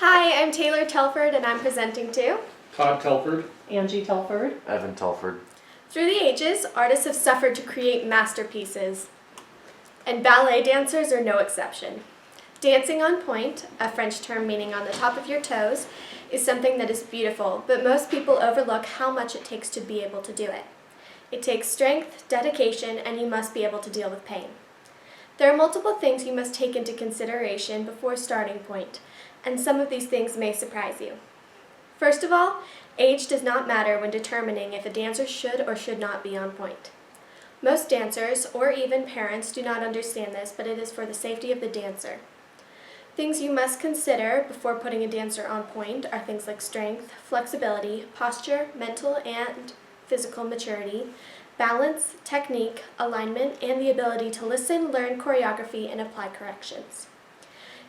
Hi, I'm Taylor Telford and I'm presenting to Todd Telford. Angie Telford. Evan Telford. Through the ages, artists have suffered to create masterpieces, and ballet dancers are no exception. Dancing on pointe, a French term meaning on the top of your toes, is something that is beautiful, but most people overlook how much it takes to be able to do it. It takes strength, dedication, and you must be able to deal with pain. There are multiple things you must take into consideration before starting pointe, and some of these things may surprise you. First of all, age does not matter when determining if a dancer should or should not be on pointe. Most dancers, or even parents, do not understand this, but it is for the safety of the dancer. Things you must consider before putting a dancer on pointe are things like strength, flexibility, posture, mental and physical maturity, balance, technique, alignment, and the ability to listen, learn choreography, and apply corrections.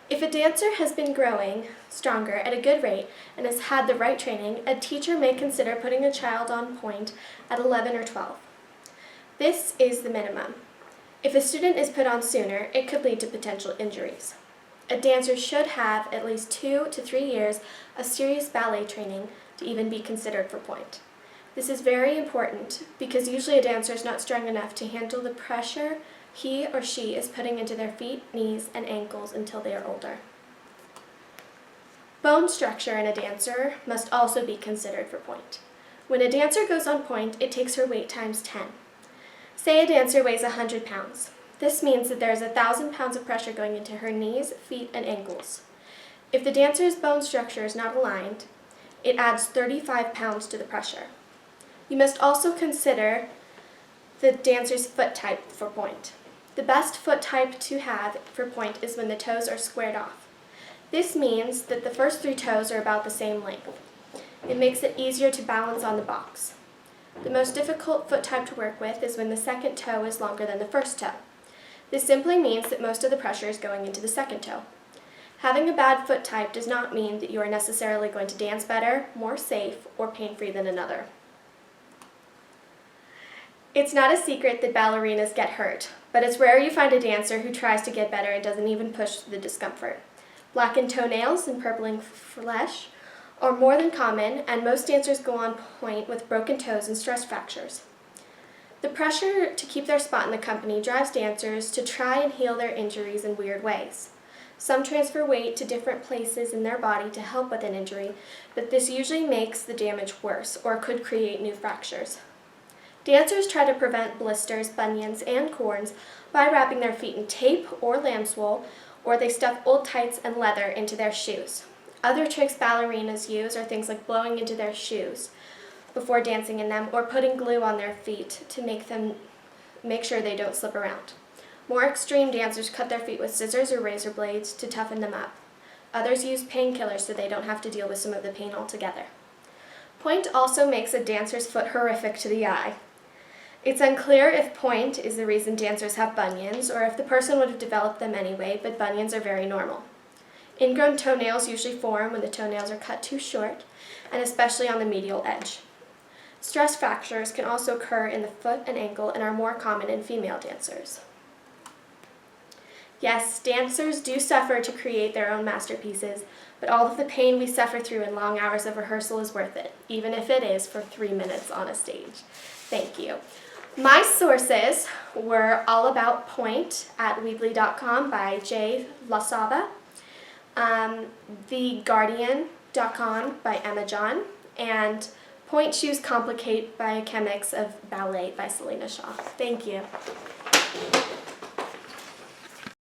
If a dancer has been growing stronger at a good rate and has had the right training, a teacher may consider putting a child on pointe at 11 or 12. This is the minimum. If a student is put on sooner, it could lead to potential injuries. A dancer should have at least 2 to 3 years of serious ballet training to even be considered for pointe. This is very important because usually a dancer is not strong enough to handle the pressure he or she is putting into their feet, knees, and ankles until they are older. Bone structure in a dancer must also be considered for pointe. When a dancer goes on pointe, it takes her weight times 10. Say a dancer weighs 100 pounds. This means that there is 1,000 pounds of pressure going into her knees, feet, and ankles. If the dancer's bone structure is not aligned, it adds 35 pounds to the pressure. You must also consider the dancer's foot type for pointe. The best foot type to have for pointe is when the toes are squared off. This means that the first 3 toes are about the same length. It makes it easier to balance on the box. The most difficult foot type to work with is when the second toe is longer than the first toe. This simply means that most of the pressure is going into the second toe. Having a bad foot type does not mean that you are necessarily going to dance better, more safe, or pain-free than another. It's not a secret that ballerinas get hurt, but it's rare you find a dancer who tries to get better and doesn't even push through the discomfort. Blackened toenails and purpling flesh are more than common, and most dancers go on pointe with broken toes and stress fractures. The pressure to keep their spot in the company drives dancers to try and heal their injuries in weird ways. Some transfer weight to different places in their body to help with an injury, but this usually makes the damage worse or could create new fractures. Dancers try to prevent blisters, bunions, and corns by wrapping their feet in tape or lamb's wool, or they stuff old tights and leather into their shoes. Other tricks ballerinas use are things like blowing into their shoes before dancing in them, or putting glue on their feet to make sure they don't slip around. More extreme dancers cut their feet with scissors or razor blades to toughen them up. Others use painkillers so they don't have to deal with some of the pain altogether. Pointe also makes a dancer's foot horrific to the eye. It's unclear if pointe is the reason dancers have bunions, or if the person would have developed them anyway, but bunions are very normal. Ingrown toenails usually form when the toenails are cut too short, and especially on the medial edge. Stress fractures can also occur in the foot and ankle and are more common in female dancers. Yes, dancers do suffer to create their own masterpieces, but all of the pain we suffer through in long hours of rehearsal is worth it, even if it is for 3 minutes on a stage. Thank you. My sources were All About Pointe at Weebly.com by Jay Lasava, TheGuardian.com by Emma John, and Pointe Shoes Complicate by Chemics of Ballet by Selena Shaw. Thank you.